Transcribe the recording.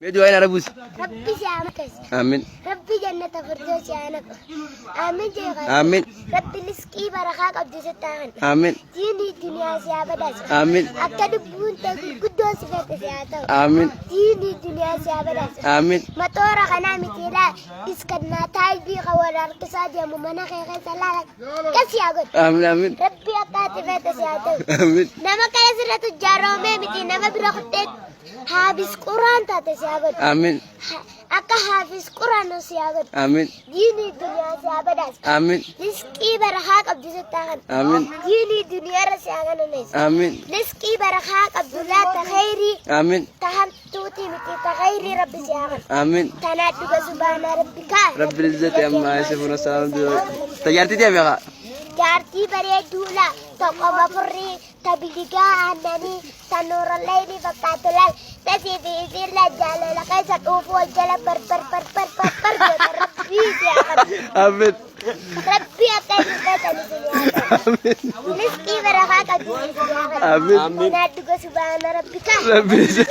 Medyo ay narabus. ربي سيامتك Amin. ربي جنة فردوس يانك آمين جيغان Amin. ربي لسكي برخاك عبد ستان Amin. ديني دنيا سيابداس Amin. أكد بون تقول قدوس فيت سياتو Amin. ديني دنيا سيابداس Amin. مطورة خنامي تيلا إسكدنا تاي بي خوال ارتساد يا ممنا خيخي سلالك كسي أقول Amin. Amin. ربي أكاتي فيت سياتو Amin. نما كلا سرة الجارومي متي نما برخدت حابس قرآن تاتي سيابد Amin. Akka hafiz Qur'aan siyagat. Amin. Dini dunia siyabadas. Amin. Rizki barakah abdi setahan. Amin. Dini dunia rasiagan anes. Amin. Rizki barakah Abdullah takhairi. Amin. Tahan tuti miti takhairi Rabbi siyagan. Amin. Tanah juga subhana rabbika. Rabbil izzati amma yasifun salam. Tajarti dia ya, Kak? Jaartii bareeduudha tokko mafurrii tabiligaa aannanii sanuura layni fakkaatu laal tasii fi isiirra jaalala keessa dhuufu wal jala barbar goota rabbii siyaaqan Amin. rabbii akka isin beekani siniyaaqan riskii barakaa qabdi siniyaaqan Amin. naadduga subhaana rabbika Rabbil izzati.